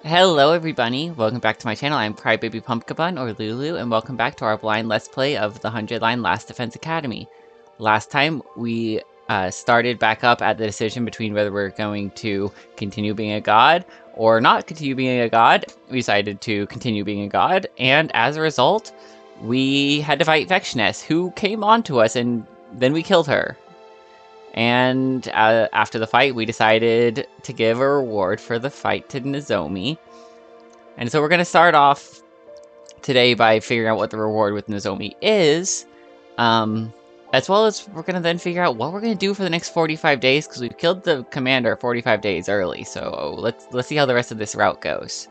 Hello everybody, welcome back to my channel. I'm Crybaby Pumpkabun, or Lulu, and welcome back to our blind Let's Play of the 100 Line Last Defense Academy. Last time, we started back up at the decision between whether we're going to continue being a god, or not continue being a god. We decided to continue being a god, and as a result, we had to fight Vexness, who came on to us, and then we killed her. And after the fight, we decided to give a reward for the fight to Nozomi. And so we're going to start off today by figuring out what the reward with Nozomi is. As well as we're going to then figure out what we're going to do for the next 45 days, because we've killed the commander 45 days early. So let's see how the rest of this route goes.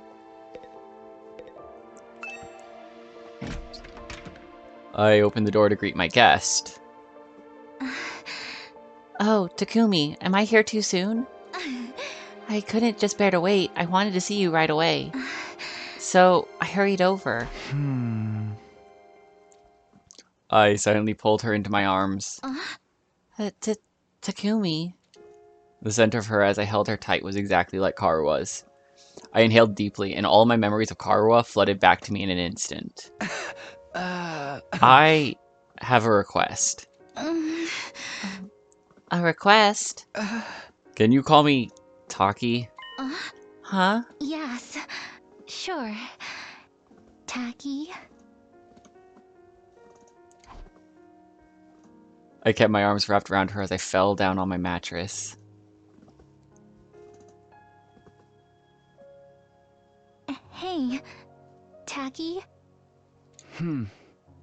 I open the door to greet my guest. Oh, Takumi, am I here too soon? I couldn't just bear to wait. I wanted to see you right away. So, I hurried over. I silently pulled her into my arms. Takumi. The scent of her as I held her tight was exactly like Karua's. I inhaled deeply, and all my memories of Karua flooded back to me in an instant. I have a request. A request? Can you call me Taki? Huh? Yes, sure. Taki? I kept my arms wrapped around her as I fell down on my mattress. Hey, Taki?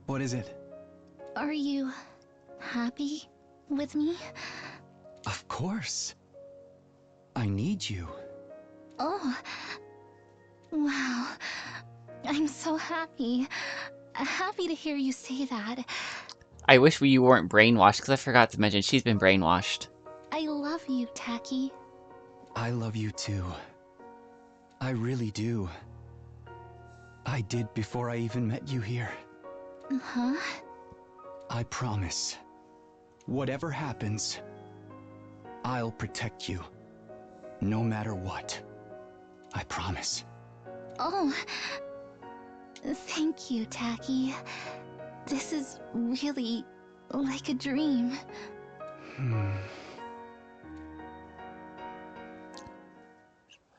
What is it? Are you happy with me? Of course. I need you. Oh, wow. I'm so happy. Happy to hear you say that. I wish you weren't brainwashed, because I forgot to mention she's been brainwashed. I love you, Taki. I love you too. I really do. I did before I even met you here. Huh? I promise. Whatever happens, I'll protect you. No matter what. I promise. Oh, thank you, Taki. This is really like a dream.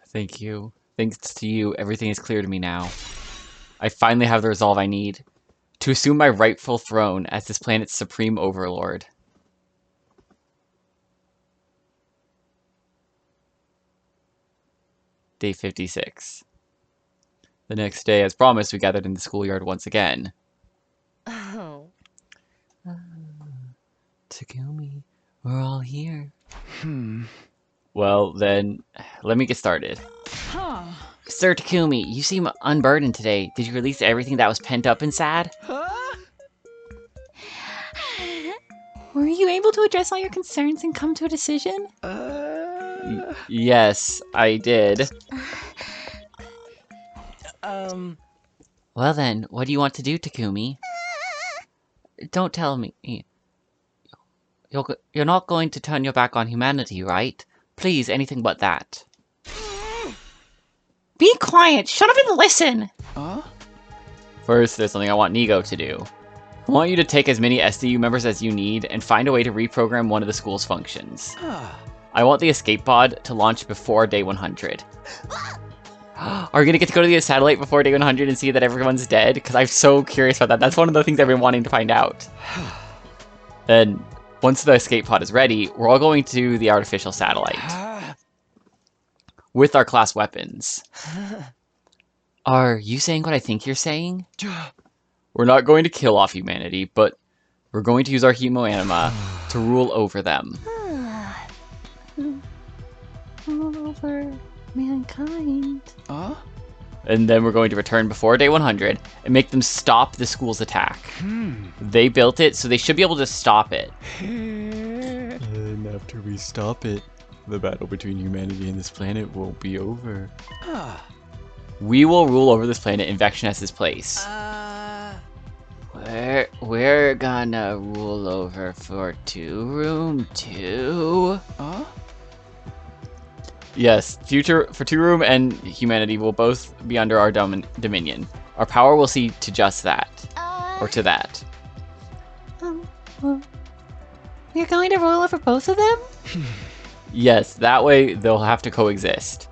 Thank you. Thanks to you, everything is clear to me now. I finally have the resolve I need to assume my rightful throne as this planet's supreme overlord. Day 56. The next day, as promised, we gathered in the schoolyard once again. Oh. Takumi, we're all here. Well, then, let me get started. Sir Takumi, you seem unburdened today. Did you release everything that was pent up inside? Were you able to address all your concerns and come to a decision? Yes, I did. Well then, what do you want to do, Takumi? Don't tell me. You're not going to turn your back on humanity, right? Please, anything but that. Be quiet! Shut up and listen! First, there's something I want Nigo to do. I want you to take as many SDU members as you need and find a way to reprogram one of the school's functions. I want the escape pod to launch before day 100. Are we gonna get to go to the satellite before day 100 and see that everyone's dead? Because I'm so curious about that. That's one of the things I've been wanting to find out. Then, once the escape pod is ready, we're all going to the artificial satellite. With our class weapons. Are you saying what I think you're saying? We're not going to kill off humanity, but we're going to use our hemoanima to rule over them. Rule over mankind. And then we're going to return before day 100 and make them stop the school's attack. They built it, so they should be able to stop it. And after we stop it, the battle between humanity and this planet won't be over. We will rule over this planet in Vexness's place. We're gonna rule over for room 2. Yes, Future Room and humanity will both be under our dominion. Our power will see to just that. Or to that. Well, you're going to rule over both of them? Yes, that way they'll have to coexist.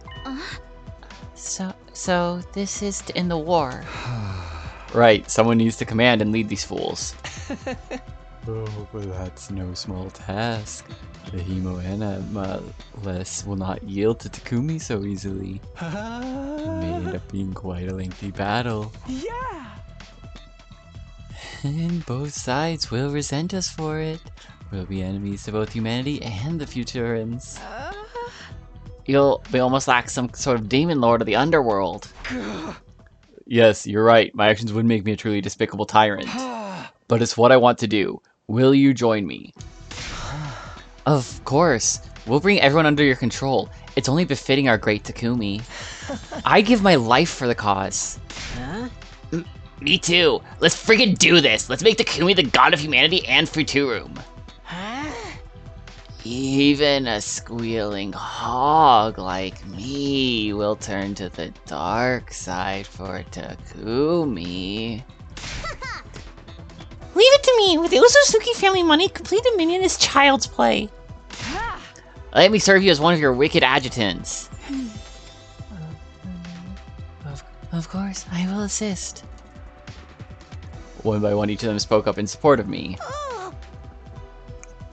So this is to end the war. Right, someone needs to command and lead these fools. Oh, but that's no small task. The Hemoanamaless will not yield to Takumi so easily. It may end up being quite a lengthy battle. Yeah! And both sides will resent us for it. We'll be enemies to both humanity and the Futurans. You'll be almost like some sort of demon lord of the underworld. Yes, you're right. My actions would make me a truly despicable tyrant. But it's what I want to do. Will you join me? Of course. We'll bring everyone under your control. It's only befitting our great Takumi. I give my life for the cause. Huh? Me too. Let's friggin' do this. Let's make Takumi the god of humanity and Futurum. Huh? Even a squealing hog like me will turn to the dark side for Takumi. Leave it to me! With the Otsutsuki family money, complete dominion is child's play. Let me serve you as one of your wicked adjutants. Of course, I will assist. One by one, each of them spoke up in support of me.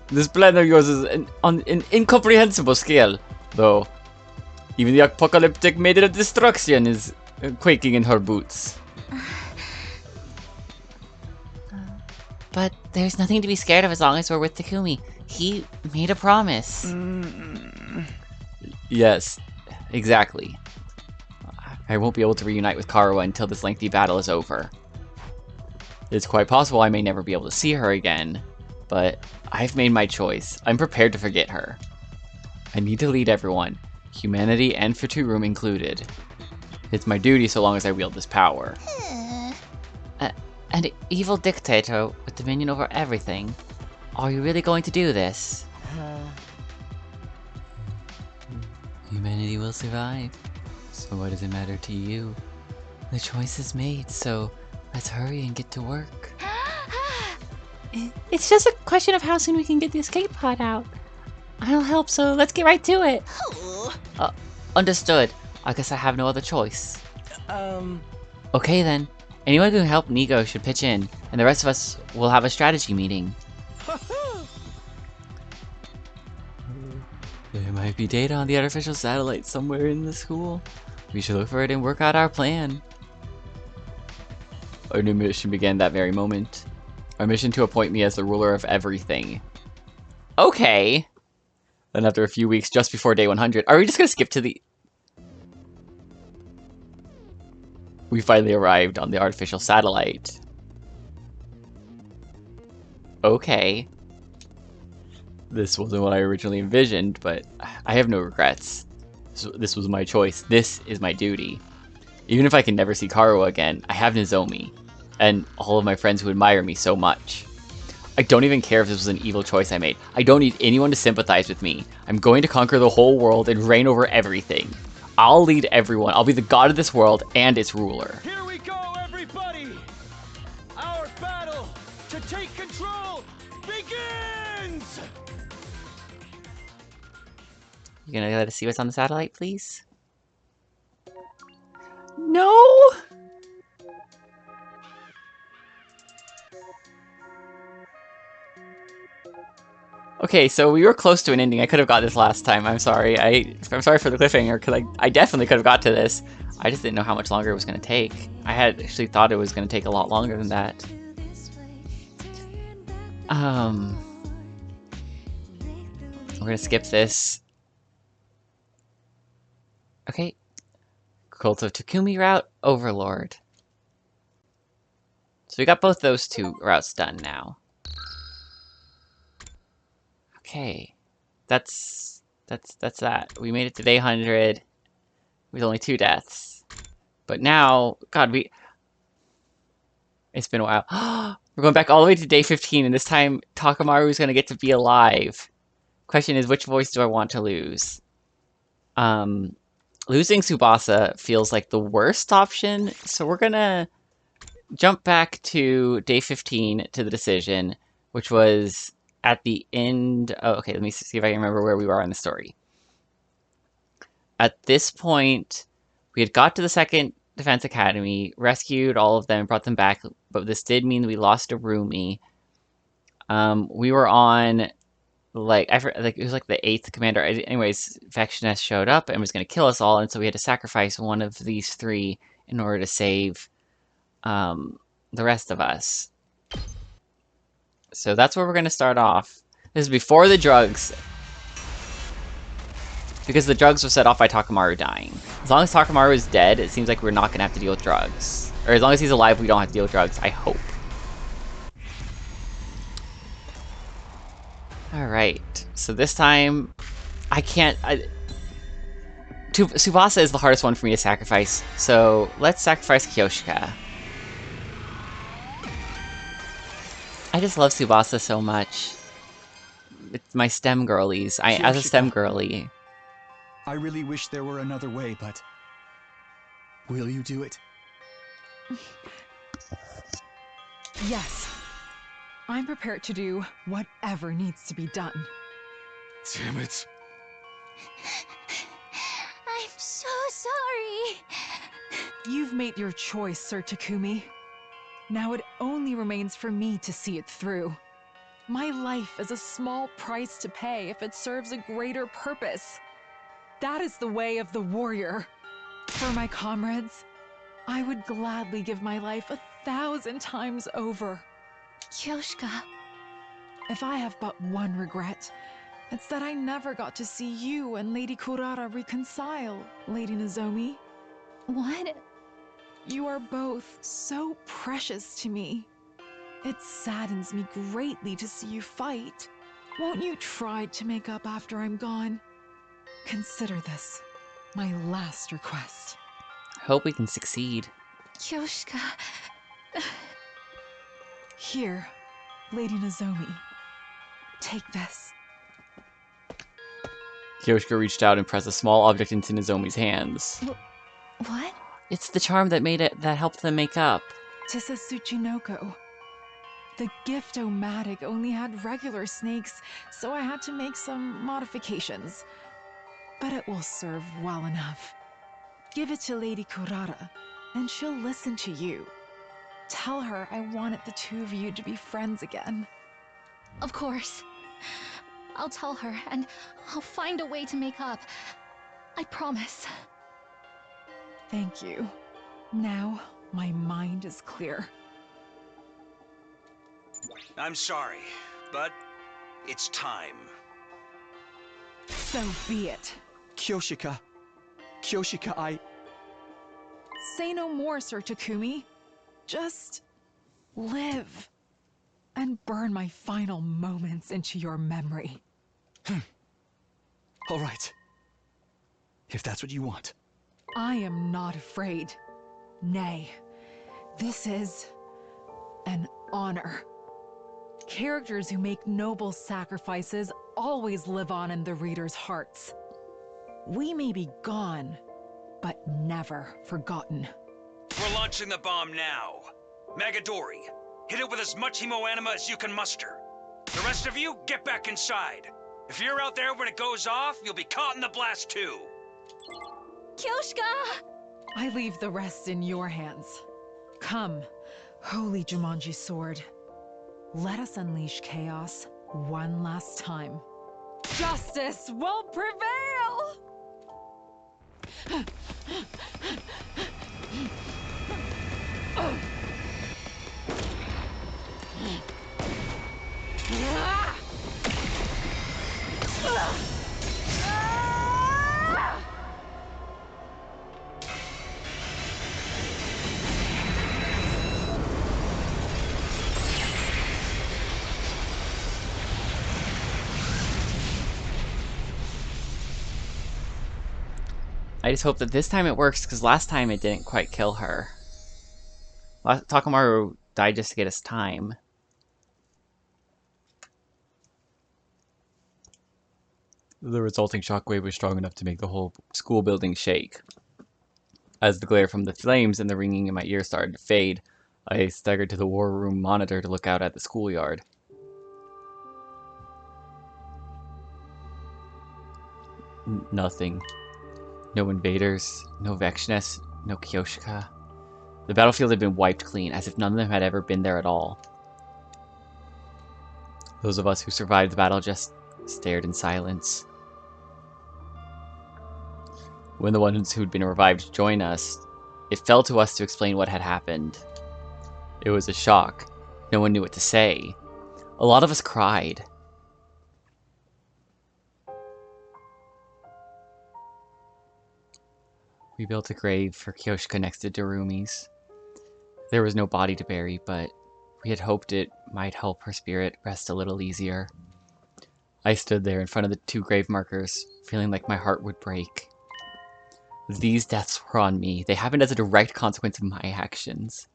This plan of yours is on an incomprehensible scale, though. Even the apocalyptic maiden of destruction is quaking in her boots. But there's nothing to be scared of as long as we're with Takumi. He made a promise. Yes, exactly. I won't be able to reunite with Karuo until this lengthy battle is over. It's quite possible I may never be able to see her again, but I've made my choice. I'm prepared to forget her. I need to lead everyone, humanity and Futurum included. It's my duty so long as I wield this power. An evil dictator with dominion over everything. Are you really going to do this? Humanity will survive. So what does it matter to you? The choice is made, so let's hurry and get to work. It's just a question of how soon we can get the escape pod out. I'll help, so let's get right to it. Understood. I guess I have no other choice. Okay then. Anyone who can help Nigo should pitch in, and the rest of us will have a strategy meeting. There might be data on the artificial satellite somewhere in the school. We should look for it and work out our plan. Our new mission began that very moment. Our mission to appoint me as the ruler of everything. Okay. Then after a few weeks, just before day 100, are we just gonna skip to the... We finally arrived on the artificial satellite. Okay. This wasn't what I originally envisioned, but I have no regrets. This was my choice. This is my duty. Even if I can never see Karuo again, I have Nozomi, and all of my friends who admire me so much. I don't even care if this was an evil choice I made. I don't need anyone to sympathize with me. I'm going to conquer the whole world and reign over everything. I'll lead everyone. I'll be the god of this world and its ruler. Here we go, everybody! Our battle to take control begins! You gonna let us see what's on the satellite, please? No! Okay, so we were close to an ending. I could have got this last time. I'm sorry. I'm sorry for the cliffhanger, because I definitely could have got to this. I just didn't know how much longer it was going to take. I had actually thought it was going to take a lot longer than that. We're going to skip this. Okay. Cult of Takumi route, Overlord. So we got both those two routes done now. Okay, that's that. We made it to day 100 with only 2 deaths. But now, God, it's been a while. We're going back all the way to day 15, and this time Takamaru is going to get to be alive. Question is, which voice do I want to lose? Losing Tsubasa feels like the worst option, so we're gonna jump back to day 15 to the decision, which was at the end. Oh, okay, let me see if I can remember where we were in the story. At this point, we had got to the second defense academy, rescued all of them, brought them back, but this did mean we lost a roomie. We were on like like it was like the 8th commander. Anyways, Vectioness showed up and was going to kill us all, and so we had to sacrifice one of these three in order to save the rest of us. So that's where we're going to start off. This is before the drugs, because the drugs were set off by Takamaru dying. As long as Takamaru is dead, it seems like we're not going to have to deal with drugs. Or as long as he's alive, we don't have to deal with drugs, I hope. Alright, so this time, I can't... Tsubasa is the hardest one for me to sacrifice, so let's sacrifice Kyoshika. I just love Tsubasa so much. It's my STEM girlies. As a STEM girly. I really wish there were another way, but... will you do it? Yes. I'm prepared to do whatever needs to be done. Damn it. I'm so sorry. You've made your choice, Sir Takumi. Now it only remains for me to see it through. My life is a small price to pay if it serves a greater purpose. That is the way of the warrior. For my comrades, I would gladly give my life 1,000 times over. Kyoshika. If I have but one regret, it's that I never got to see you and Lady Kurara reconcile, Lady Nozomi. What? You are both so precious to me. It saddens me greatly to see you fight. Won't you try to make up after I'm gone? Consider this my last request. I hope we can succeed. Kyoshika. Here, Lady Nozomi. Take this. Kyoshika reached out and pressed a small object into Nozomi's hands. What? It's the charm that helped them make up. Tissa Tsuchinoko. The gift-o-matic only had regular snakes, so I had to make some modifications. But it will serve well enough. Give it to Lady Kurara, and she'll listen to you. Tell her I wanted the two of you to be friends again. Of course. I'll tell her, and I'll find a way to make up. I promise. Thank you. Now, my mind is clear. I'm sorry, but it's time. So be it. Kyoshika, Say no more, Sir Takumi. Just live and burn my final moments into your memory. All right. If that's what you want. I am not afraid. Nay, this is an honor. Characters who make noble sacrifices always live on in the reader's hearts. We may be gone, but never forgotten. We're launching the bomb now. Magadori, hit it with as much hemoanima as you can muster. The rest of you, get back inside. If you're out there when it goes off, you'll be caught in the blast too. Kyoshika! I leave the rest in your hands. Come, holy Jumanji sword. Let us unleash chaos one last time. Justice will prevail! I just hope that this time it works, because last time it didn't quite kill her. Takamaru died just to get us time. The resulting shockwave was strong enough to make the whole school building shake. As the glare from the flames and the ringing in my ears started to fade, I staggered to the war room monitor to look out at the schoolyard. Nothing. No invaders, no Vexness, no Kyoshika. The battlefield had been wiped clean, as if none of them had ever been there at all. Those of us who survived the battle just stared in silence. When the ones who'd been revived joined us, it fell to us to explain what had happened. It was a shock. No one knew what to say. A lot of us cried. We built a grave for Kyoshika next to Darumi's. There was no body to bury, but we had hoped it might help her spirit rest a little easier. I stood there in front of the 2 grave markers, feeling like my heart would break. These deaths were on me. They happened as a direct consequence of my actions.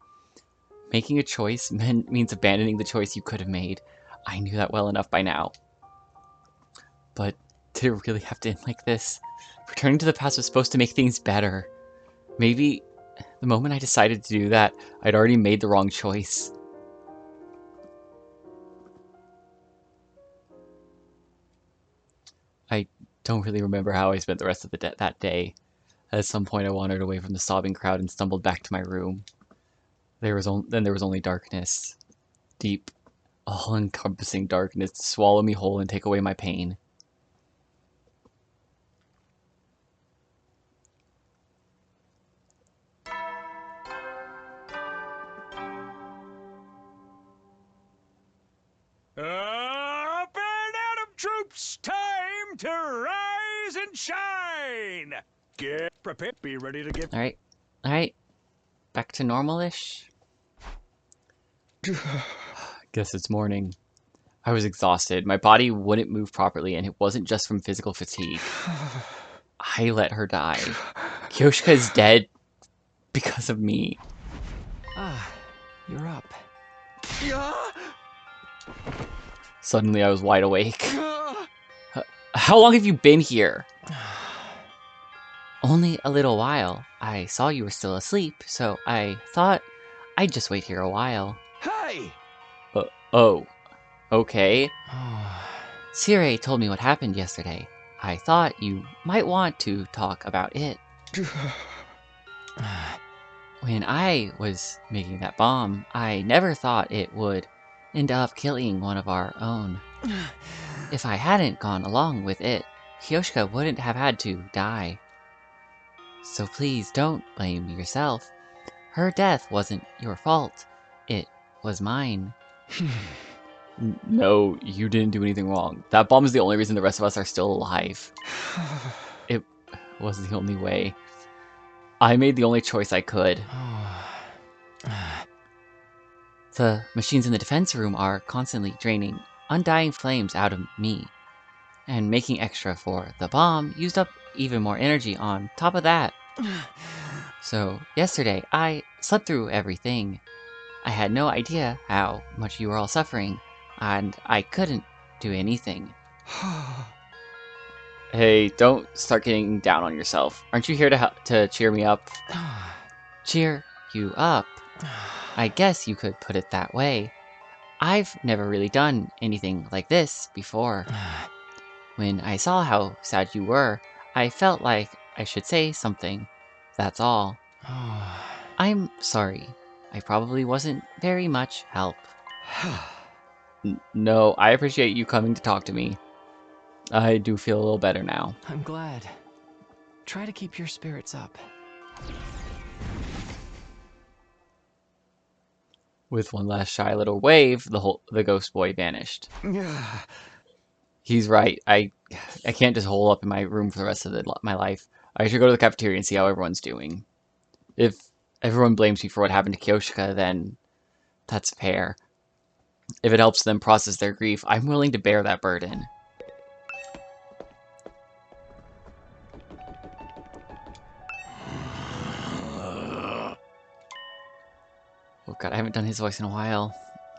Making a choice means abandoning the choice you could have made. I knew that well enough by now. But did it really have to end like this? Returning to the past was supposed to make things better. Maybe the moment I decided to do that, I'd already made the wrong choice. I don't really remember how I spent the rest of that day. At some point I wandered away from the sobbing crowd and stumbled back to my room. Then there was only darkness. Deep, all-encompassing darkness to swallow me whole and take away my pain. Up and Adam troops, time to rise and shine! Get prepared, be ready to get... Alright. Back to normal-ish? Guess it's morning. I was exhausted. My body wouldn't move properly, and it wasn't just from physical fatigue. I let her die. Kyoshika is dead because of me. Ah, you're up. Suddenly I was wide awake. How long have you been here? Only a little while. I saw you were still asleep, so I thought I'd just wait here a while. Hey! Oh. Okay. Sire told me what happened yesterday. I thought you might want to talk about it. When I was making that bomb, I never thought it would end up killing one of our own. If I hadn't gone along with it, Kyoshika wouldn't have had to die. So please don't blame yourself. Her death wasn't your fault. It was mine. No, you didn't do anything wrong. That bomb is the only reason the rest of us are still alive. It was the only way. I made the only choice I could. The machines in the defense room are constantly draining undying flames out of me. And making extra for the bomb used up even more energy on top of that. So, yesterday, I slept through everything. I had no idea how much you were all suffering, and I couldn't do anything. Hey, don't start getting down on yourself. Aren't you here to cheer me up? Cheer you up? I guess you could put it that way. I've never really done anything like this before. When I saw how sad you were, I felt like I should say something. That's all. I'm sorry. I probably wasn't very much help. No, I appreciate you coming to talk to me. I do feel a little better now. I'm glad. Try to keep your spirits up. With one last shy little wave, the ghost boy vanished. He's right. I can't just hole up in my room for the rest of my life. I should go to the cafeteria and see how everyone's doing. If everyone blames me for what happened to Kyoshika, then that's fair. If it helps them process their grief, I'm willing to bear that burden. Oh god, I haven't done his voice in a while.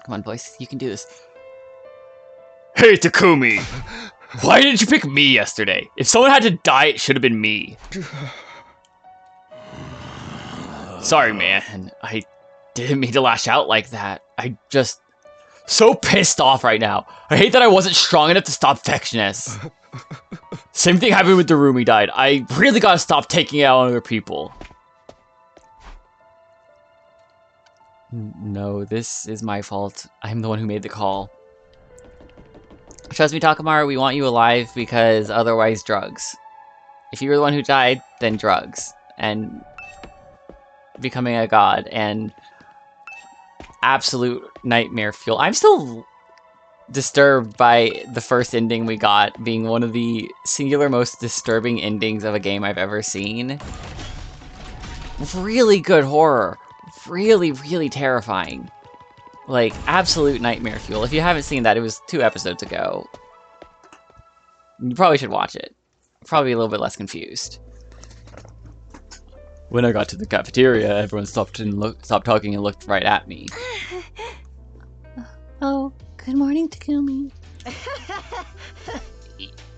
Come on, boys, you can do this. Hey, Takumi! Why didn't you pick me yesterday? If someone had to die, it should have been me. Sorry, man. I didn't mean to lash out like that. I just... so pissed off right now. I hate that I wasn't strong enough to stop Fectioness. Same thing happened with the room he died. I really gotta stop taking it out on other people. No, this is my fault. I'm the one who made the call. Trust me, Takamaru, we want you alive because otherwise drugs. If you were the one who died, then drugs. And becoming a god. And absolute nightmare fuel. I'm still disturbed by the first ending we got being one of the singular most disturbing endings of a game I've ever seen. Really good horror. Really, really terrifying. Like, absolute nightmare fuel. If you haven't seen that, it was 2 episodes ago. You probably should watch it. Probably a little bit less confused. When I got to the cafeteria, everyone stopped talking and looked right at me. Oh, good morning, Takumi.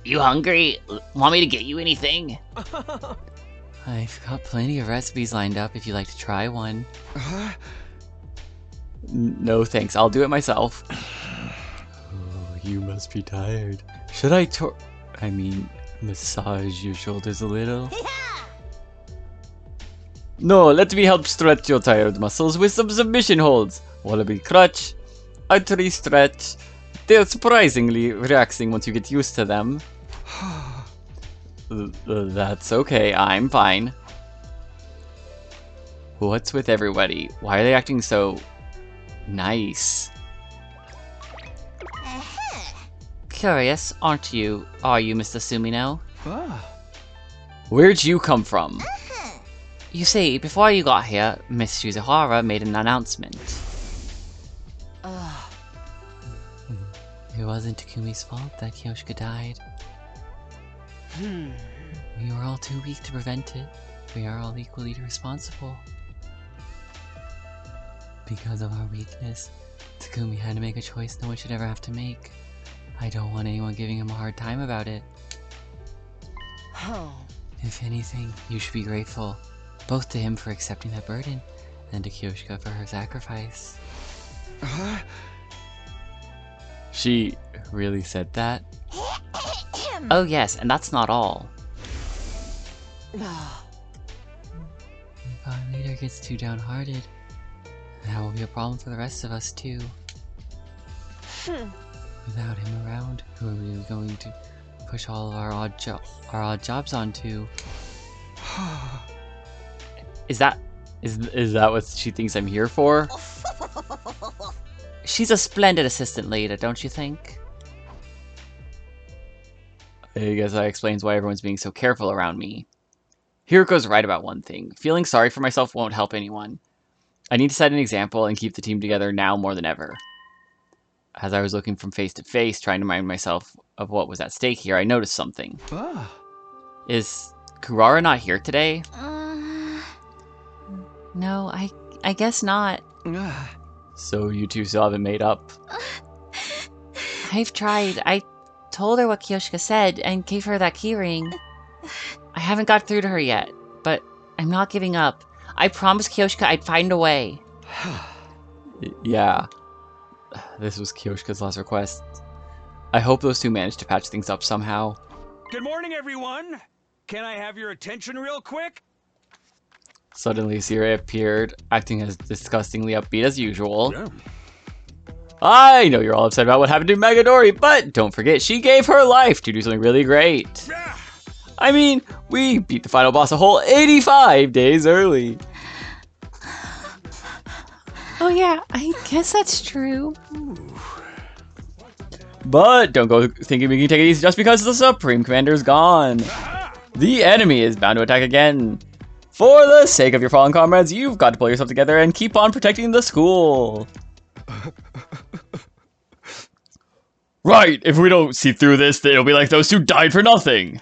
You hungry? Want me to get you anything? I've got plenty of recipes lined up if you'd like to try one. No thanks, I'll do it myself. Oh, you must be tired. Should I massage your shoulders a little? No, let me help stretch your tired muscles with some submission holds. Wallaby crutch, artery stretch. They're surprisingly relaxing once you get used to them. That's okay, I'm fine. What's with everybody? Why are they acting so nice? Curious, aren't you? Are you, Mr. Sumino? Where'd you come from? You see, before you got here, Miss Shizuhara made an announcement. It wasn't Takumi's fault that Kyoshika died. We were all too weak to prevent it. We are all equally responsible. Because of our weakness, Takumi had to make a choice no one should ever have to make. I don't want anyone giving him a hard time about it. If anything, you should be grateful. Both to him for accepting that burden, and to Kyoshika for her sacrifice. She really said that? Oh yes, and that's not all. If our leader gets too downhearted, that will be a problem for the rest of us too. Without him around, who are we going to push all of our odd jobs onto? Is that what she thinks I'm here for? She's a splendid assistant leader, don't you think? I guess that explains why everyone's being so careful around me. Hiroko's right about one thing. Feeling sorry for myself won't help anyone. I need to set an example and keep the team together now more than ever. As I was looking from face to face, trying to remind myself of what was at stake here, I noticed something. Is Kurara not here today? No, I guess not. So you two still haven't made up? I've tried. I told her what Kyoshika said and gave her that keyring. I haven't got through to her yet, but I'm not giving up. I promised Kyoshika I'd find a way. Yeah. This was Kyoshika's last request. I hope those two managed to patch things up somehow. Good morning, everyone. Can I have your attention real quick? Suddenly, Siri appeared, acting as disgustingly upbeat as usual. Yeah. I know you're all upset about what happened to Magadori, but don't forget she gave her life to do something really great. Yeah. I mean, we beat the final boss a whole 85 days early. Oh yeah, I guess that's true. But don't go thinking we can take it easy just because the Supreme Commander's gone. The enemy is bound to attack again. For the sake of your fallen comrades, you've got to pull yourself together and keep on protecting the school. Right, if we don't see through this, then it'll be like those two died for nothing.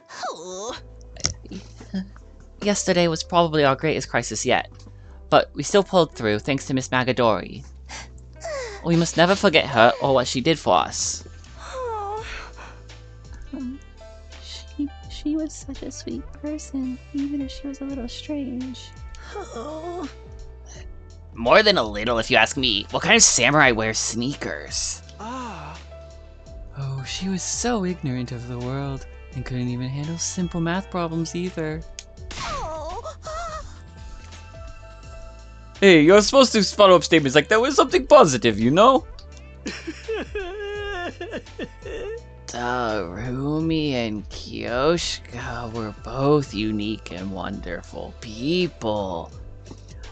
Yesterday was probably our greatest crisis yet, but we still pulled through thanks to Miss Magadori. We must never forget her or what she did for us. she was such a sweet person, even if she was a little strange. Oh. More than a little, if you ask me. What kind of samurai wears sneakers? Ah. Oh, she was so ignorant of the world and couldn't even handle simple math problems either. Hey, you're supposed to follow up statements like that with something positive, you know? Takumi and Kyoshka were both unique and wonderful people.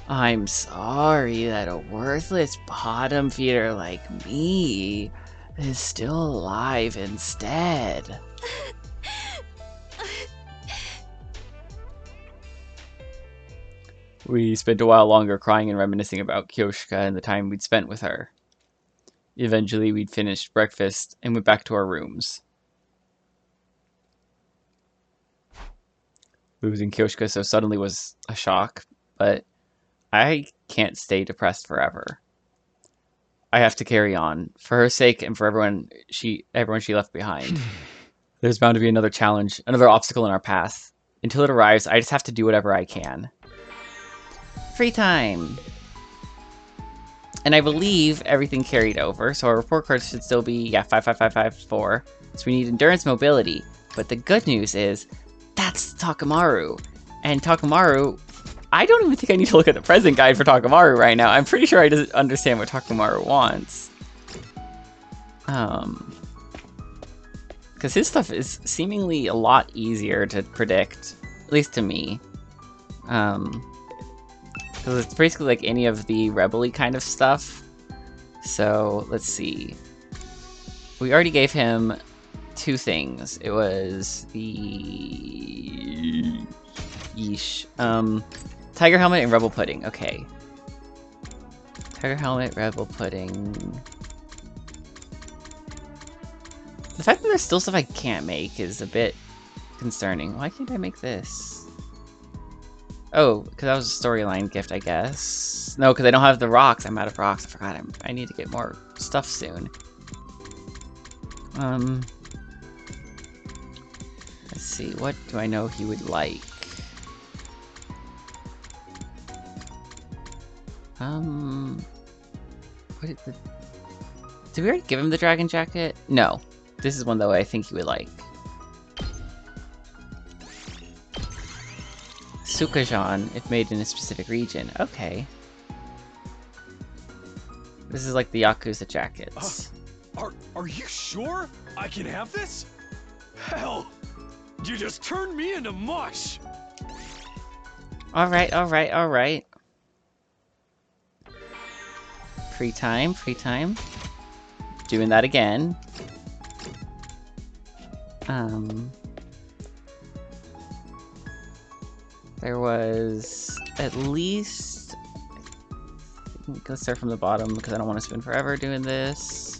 I'm sorry that a worthless bottom feeder like me is still alive instead. We spent a while longer crying and reminiscing about Kyoshka and the time we'd spent with her. Eventually, we'd finished breakfast and went back to our rooms. Losing Kyoshka so suddenly was a shock, but I can't stay depressed forever. I have to carry on, for her sake and for everyone she left behind. There's bound to be another challenge, another obstacle in our path. Until it arrives, I just have to do whatever I can. Free time! And I believe everything carried over, so our report card should still be, 55554. So we need endurance mobility. But the good news is, that's Takamaru. And Takamaru, I don't even think I need to look at the present guide for Takamaru right now. I'm pretty sure I just understand what Takamaru wants. Because his stuff is seemingly a lot easier to predict, at least to me. Because it's basically like any of the rebel-y kind of stuff. So, let's see. We already gave him 2 things. It was the... Yeesh. Tiger Helmet and Rebel Pudding. Okay. Tiger Helmet, Rebel Pudding. The fact that there's still stuff I can't make is a bit concerning. Why can't I make this? Oh, because that was a storyline gift, I guess. No, because I don't have the rocks. I'm out of rocks. I forgot. I need to get more stuff soon. Let's see. What do I know he would like? What is the... Did we already give him the dragon jacket? No. This is one, though, I think he would like. Sukajan, if made in a specific region. Okay. This is like the Yakuza jackets. Are you sure I can have this? Hell, you just turned me into mush. Alright, alright, alright. Free time, free time. Doing that again. There was at least... Let's start from the bottom because I don't want to spend forever doing this.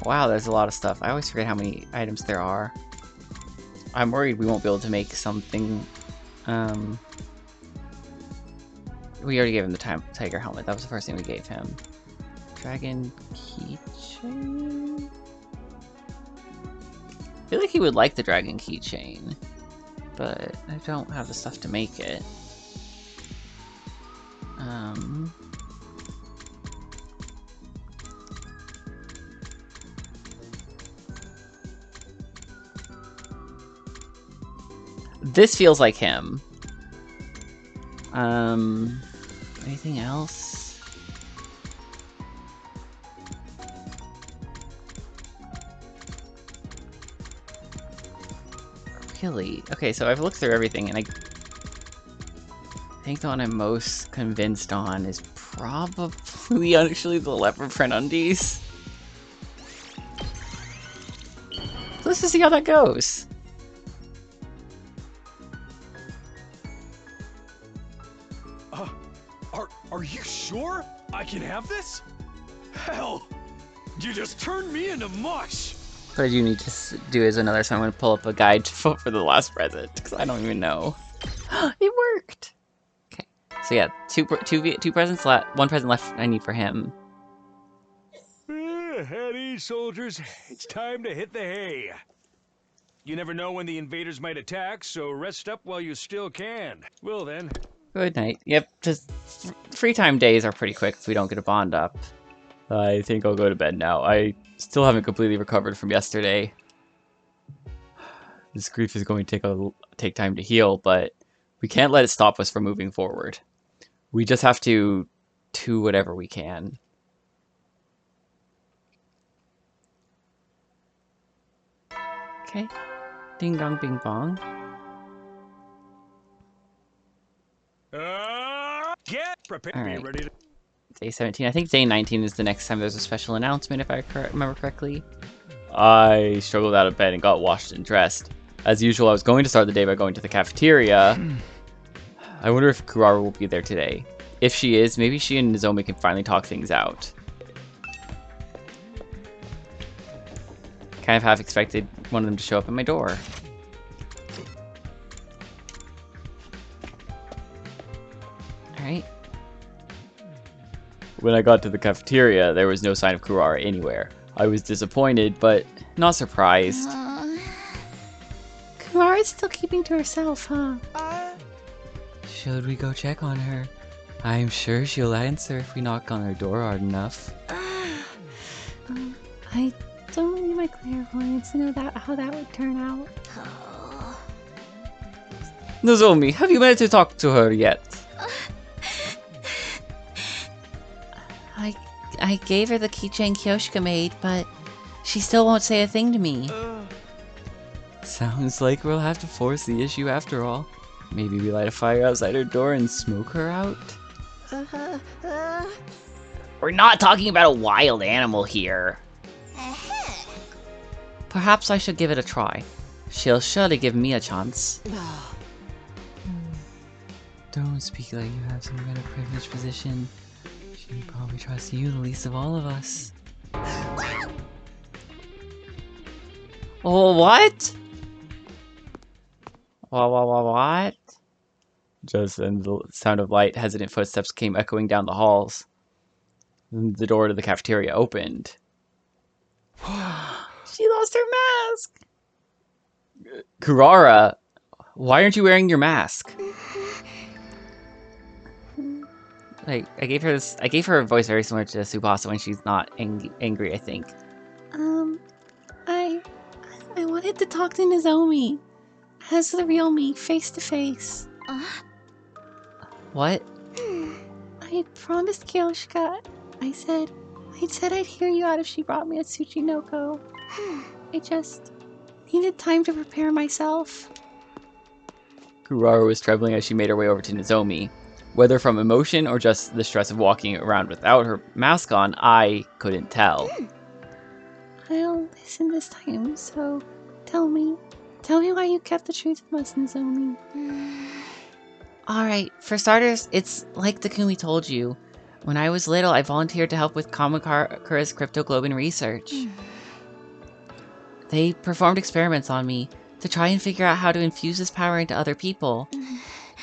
Wow, there's a lot of stuff. I always forget how many items there are. I'm worried we won't be able to make something. We already gave him the tiger helmet. That was the first thing we gave him. Dragon keychain? I feel like he would like the dragon keychain, but I don't have the stuff to make it. This feels like him. Anything else? Really? Okay, so I've looked through everything, and I think the one I'm most convinced on is probably actually the leopard print undies. Let's just see how that goes. Are you sure I can have this? Hell, you just turned me into mush. What I do need to do is another, so I'm going to pull up a guide for the last present, because I don't even know. It worked! Okay. So yeah, two presents left. One present left I need for him. At ease, soldiers. It's time to hit the hay. You never know when the invaders might attack, so rest up while you still can. Well then. Good night. Yep, just free time days are pretty quick if we don't get a bond up. I think I'll go to bed now. I still haven't completely recovered from yesterday. This grief is going to take time to heal, but we can't let it stop us from moving forward. We just have to do whatever we can. Okay. Ding dong bing bong. Get prepared. All Be right. ready to... Day 17. I think day 19 is the next time there's a special announcement, if I remember correctly. I struggled out of bed and got washed and dressed. As usual, I was going to start the day by going to the cafeteria. I wonder if Kurara will be there today. If she is, maybe she and Nozomi can finally talk things out. Kind of half expected one of them to show up at my door. Alright. When I got to the cafeteria, there was no sign of Kurara anywhere. I was disappointed, but not surprised. Kurara's still keeping to herself, huh? Should we go check on her? I'm sure she'll answer if we knock on her door hard enough. I don't need my clairvoyance to know how that would turn out. Nozomi, have you managed to talk to her yet? I gave her the keychain Kyoshika made, but she still won't say a thing to me. Sounds like we'll have to force the issue after all. Maybe we light a fire outside her door and smoke her out? We're not talking about a wild animal here. Perhaps I should give it a try. She'll surely give me a chance. Don't speak like you have some kind of privileged position. She probably trusts you the least of all of us. Oh, what? What? Just then the sound of light, hesitant footsteps came echoing down the halls. The door to the cafeteria opened. She lost her mask! Kurara, why aren't you wearing your mask? Like, I gave her a voice very similar to Tsubasa when she's not angry, I think. I wanted to talk to Nozomi. As the real me, face to face. What? I promised Kyoshika. I said I'd hear you out if she brought me a Tsuchinoko. I just needed time to prepare myself. Kurara was trembling as she made her way over to Nozomi. Whether from emotion or just the stress of walking around without her mask on, I couldn't tell. I'll listen this time, so tell me why you kept the truth from us, Nozomi. Alright, for starters, it's like Takumi told you. When I was little, I volunteered to help with Kamakura's cryptoglobin research. They performed experiments on me to try and figure out how to infuse this power into other people.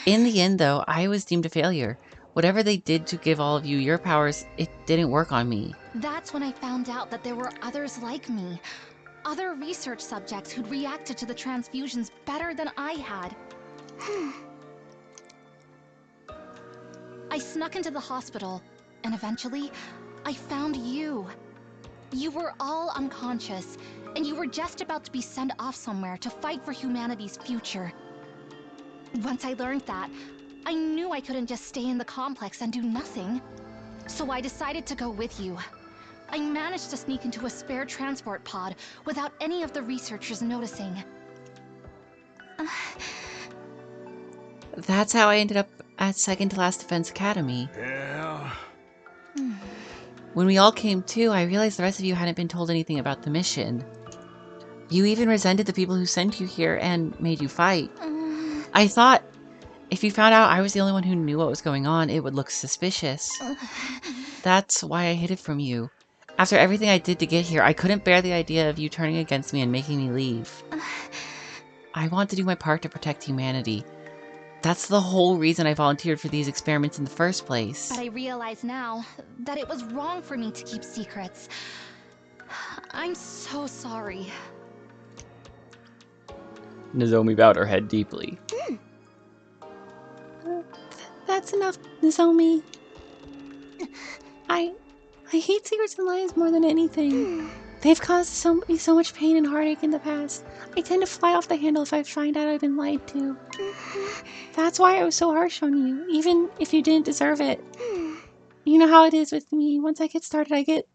In the end, though, I was deemed a failure. Whatever they did to give all of you your powers, it didn't work on me. That's when I found out that there were others like me. Other research subjects who'd reacted to the transfusions better than I had. I snuck into the hospital, and eventually, I found you. You were all unconscious, and you were just about to be sent off somewhere to fight for humanity's future. Once I learned that, I knew I couldn't just stay in the complex and do nothing. So I decided to go with you. I managed to sneak into a spare transport pod without any of the researchers noticing. That's how I ended up at second to last Defense Academy. Yeah. When we all came to, I realized the rest of you hadn't been told anything about the mission. You even resented the people who sent you here and made you fight. I thought, if you found out I was the only one who knew what was going on, it would look suspicious. That's why I hid it from you. After everything I did to get here, I couldn't bear the idea of you turning against me and making me leave. I want to do my part to protect humanity. That's the whole reason I volunteered for these experiments in the first place. But I realize now that it was wrong for me to keep secrets. I'm so sorry. Nozomi bowed her head deeply. That's enough, Nozomi. I hate secrets and lies more than anything. They've caused me so much pain and heartache in the past. I tend to fly off the handle if I find out I've been lied to. That's why I was so harsh on you, even if you didn't deserve it. You know how it is with me. Once I get started, I get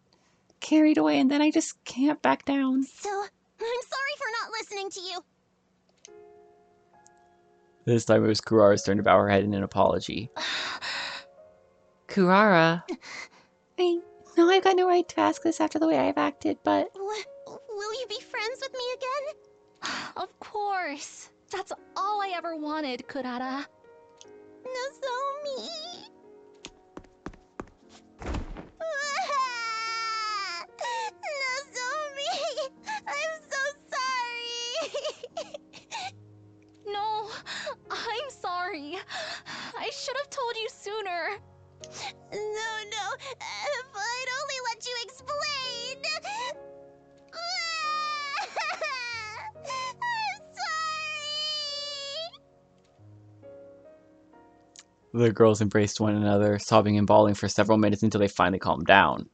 carried away, and then I just can't back down. So, I'm sorry for not listening to you. This time it was Kurara's turn to bow her head in an apology. Kurara. I know I've got no right to ask this after the way I've acted, but... Will you be friends with me again? Of course. That's all I ever wanted, Kurara. Nozomi. Nozomi, I'm so sorry. No, I'm sorry. I should have told you sooner. No, if I'd only let you explain. I'm sorry. The girls embraced one another, sobbing and bawling for several minutes until they finally calmed down.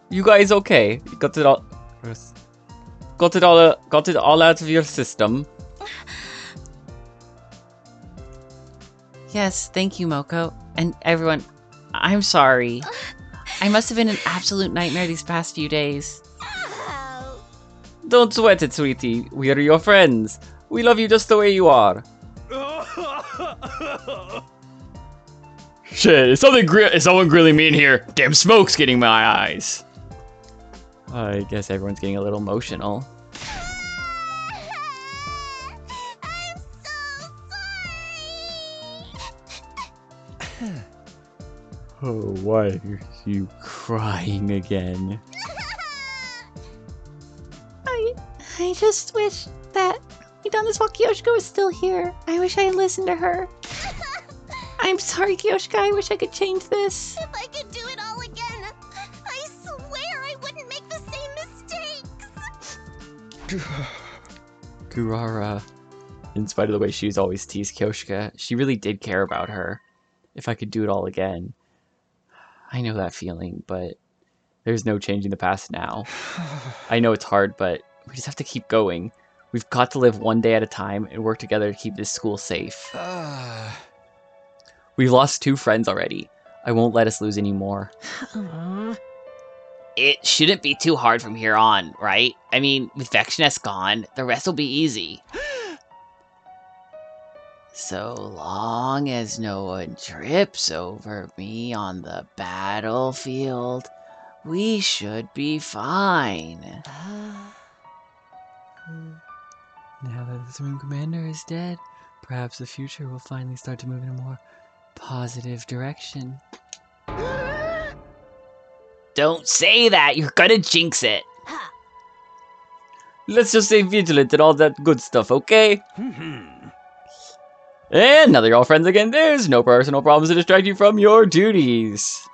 You guys okay? You got it all out of your system. Yes, thank you, Moko. And everyone, I'm sorry. I must have been an absolute nightmare these past few days. Oh. Don't sweat it, sweetie. We are your friends. We love you just the way you are. Shit, is someone grilling me in here? Damn smoke's getting in my eyes. I guess everyone's getting a little emotional. I'm so sorry. Oh, why are you crying again? I just wish that we'd done this while Kyoshika was still here. I wish I had listened to her. I'm sorry, Kyoshika. I wish I could change this. If I could do it all again, I swear I wouldn't make the same mistakes. Kurara, in spite of the way she's always teased Kyoshika, she really did care about her. If I could do it all again. I know that feeling, but there's no changing the past now. I know it's hard, but we just have to keep going. We've got to live one day at a time and work together to keep this school safe. We've lost 2 friends already. I won't let us lose any more. It shouldn't be too hard from here on, right? I mean, with Vexness gone, the rest will be easy. So long as no one trips over me on the battlefield, we should be fine. Now that the Supreme Commander is dead, perhaps the future will finally start to move in a more positive direction. Don't say that! You're gonna jinx it! Let's just stay vigilant and all that good stuff, okay? And now that you're all friends again, there's no personal problems to distract you from your duties.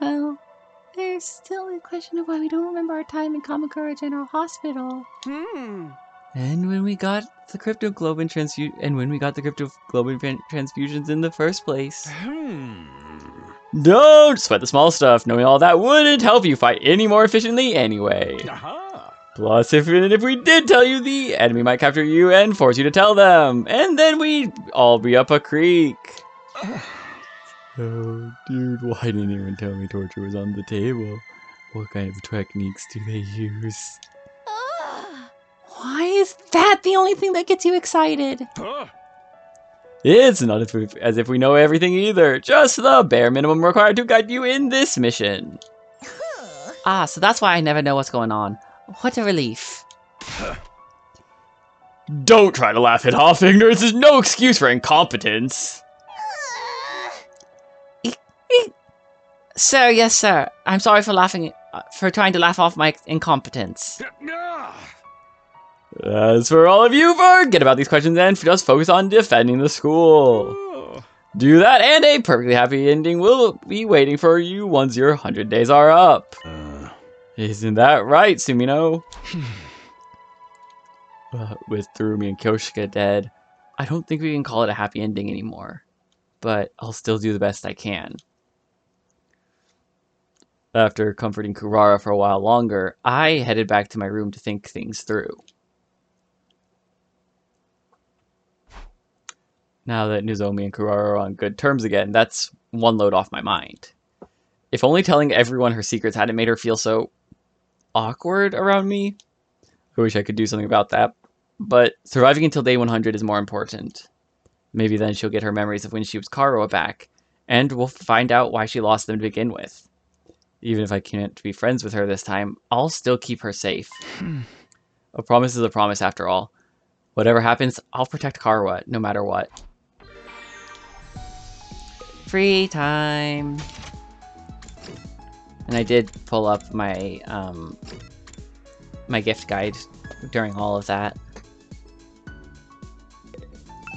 Well, there's still the question of why we don't remember our time in Kamakura General Hospital. And when we got the cryptoglobin transfusions in the first place. Don't sweat the small stuff. Knowing all that wouldn't help you fight any more efficiently anyway. Plus, even if we did tell you, the enemy might capture you and force you to tell them. And then we'd all be up a creek. Oh, dude, why didn't anyone tell me torture was on the table? What kind of techniques do they use? Why is that the only thing that gets you excited? It's not as if we know everything either. Just the bare minimum required to guide you in this mission. Ah, so that's why I never know what's going on. What a relief. Don't try to laugh it off. Ignorance is no excuse for incompetence. Sir, yes, sir. I'm sorry for trying to laugh off my incompetence. As for all of you, forget about these questions and just focus on defending the school. Do that, and a perfectly happy ending will be waiting for you once your 100 days are up. Isn't that right, Sumino? With Takumi and Kyoshika dead, I don't think we can call it a happy ending anymore. But I'll still do the best I can. After comforting Kurara for a while longer, I headed back to my room to think things through. Now that Nozomi and Kurara are on good terms again, that's one load off my mind. If only telling everyone her secrets hadn't made her feel so awkward around me. I wish I could do something about that. But surviving until day 100 is more important. Maybe then she'll get her memories of when she was Karoa back, and we'll find out why she lost them to begin with. Even if I can't be friends with her this time, I'll still keep her safe. A promise is a promise after all. Whatever happens, I'll protect Karoa, no matter what. Free time! And I did pull up my, my gift guide during all of that.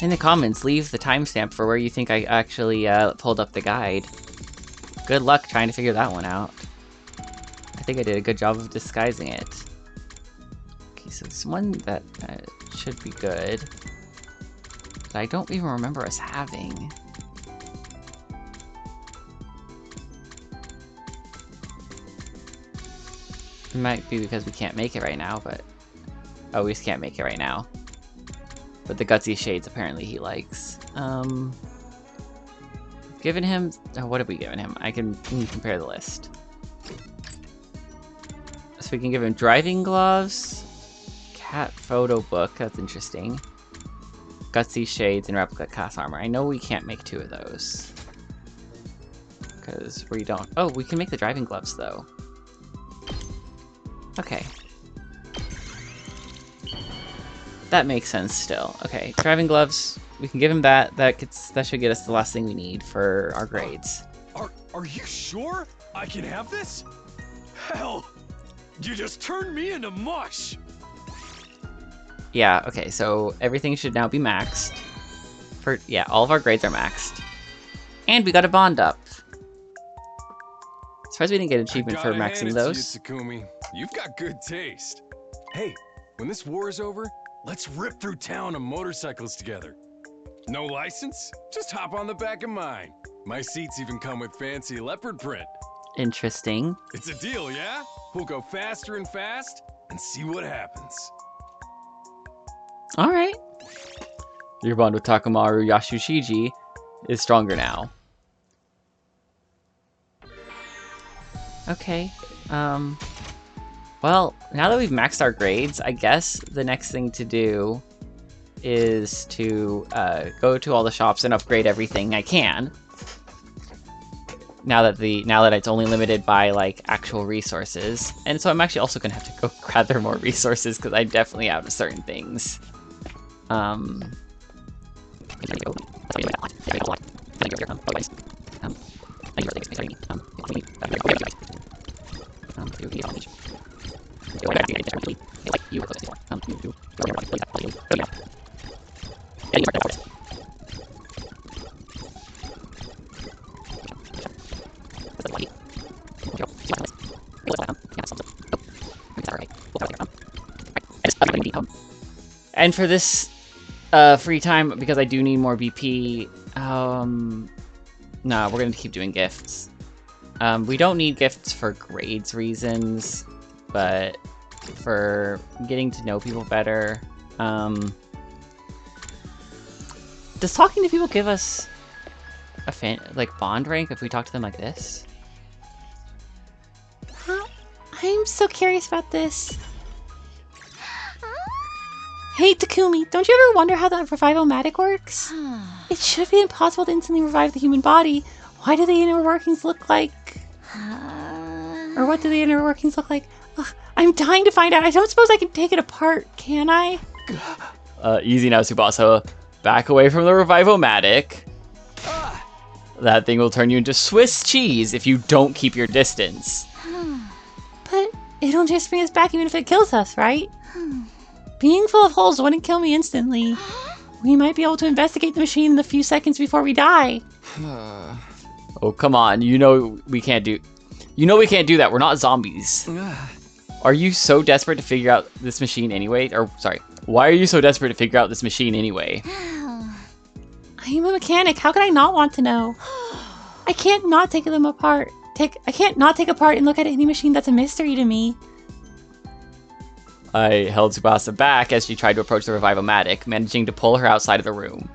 In the comments, leave the timestamp for where you think I actually pulled up the guide. Good luck trying to figure that one out. I think I did a good job of disguising it. Okay, so there's one that should be good. But I don't even remember us having. It might be because we can't make it right now, but... Oh, we just can't make it right now. But the gutsy shades apparently he likes. Given him... Oh, what have we given him? I can compare the list. So we can give him driving gloves, cat photo book, that's interesting. Gutsy shades and replica cast armor. I know we can't make two of those. Because we don't... Oh, we can make the driving gloves though. Okay. That makes sense still. Okay, driving gloves. We can give him that. That should get us the last thing we need for our grades. Are you sure I can have this? Hell, you just turned me into mush. Yeah, okay, so everything should now be maxed. Yeah, all of our grades are maxed. And we got a bond up. Surprised we didn't get an achievement for maxing those. You, Takumi. You've got good taste. Hey, when this war is over, let's rip through town on motorcycles together. No license? Just hop on the back of mine. My seats even come with fancy leopard print. Interesting. It's a deal, yeah? We'll go faster and fast and see what happens. Alright. Your bond with Takamaru Yasushiji is stronger now. Okay. Well, now that we've maxed our grades, I guess the next thing to do is to go to all the shops and upgrade everything I can. Now that it's only limited by like actual resources, and so I'm actually also gonna have to go gather more resources because I definitely have certain things. And for this free time, because I do need more BP, no, we're gonna keep doing gifts. We don't need gifts for grades reasons, but for getting to know people better. Does talking to people give us a like bond rank if we talk to them like this? I'm so curious about this. Hey, Takumi, don't you ever wonder how the revival-matic works? It should be impossible to instantly revive the human body. Why do the inner workings look like... Or what do the inner workings look like? Ugh, I'm dying to find out. I don't suppose I can take it apart, can I? Easy now, Tsubasa. Back away from the revival-matic. That thing will turn you into Swiss cheese if you don't keep your distance. But it'll just bring us back even if it kills us, right? Being full of holes wouldn't kill me instantly. We might be able to investigate the machine in the few seconds before we die. Oh, come on. You know we can't do that. We're not zombies. Are you so desperate to figure out this machine anyway? Or, sorry, why are you so desperate to figure out this machine anyway? I'm a mechanic. How could I not want to know? I can't not take them apart. I can't not take apart and look at any machine that's a mystery to me. I held Tsubasa back as she tried to approach the Revivomatic, managing to pull her outside of the room.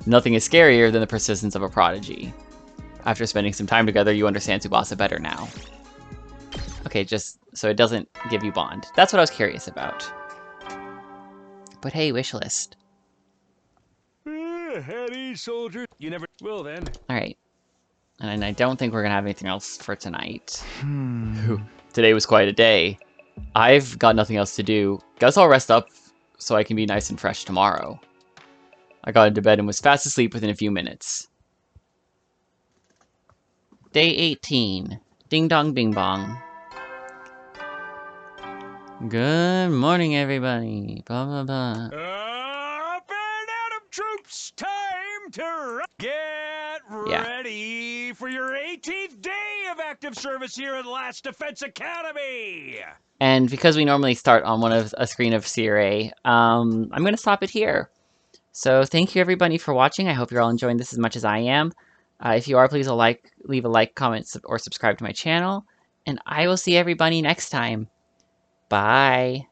Nothing is scarier than the persistence of a prodigy. After spending some time together, you understand Tsubasa better now. Okay, just so it doesn't give you bond. That's what I was curious about. But hey, wish list. Heady soldier. You never will then. Alright. And I don't think we're gonna have anything else for tonight. Today was quite a day. I've got nothing else to do. Guess I'll rest up so I can be nice and fresh tomorrow. I got into bed and was fast asleep within a few minutes. Day 18. Ding dong bing bong. Good morning, everybody. Blah, blah, blah. Up and out of troops! Time to get ready for your 18th day of active service here at Last Defense Academy! And because we normally start on a screen of CRA, I'm going to stop it here. So thank you, everybody, for watching. I hope you're all enjoying this as much as I am. If you are, please leave a like, comment, or subscribe to my channel. And I will see everybody next time. Bye.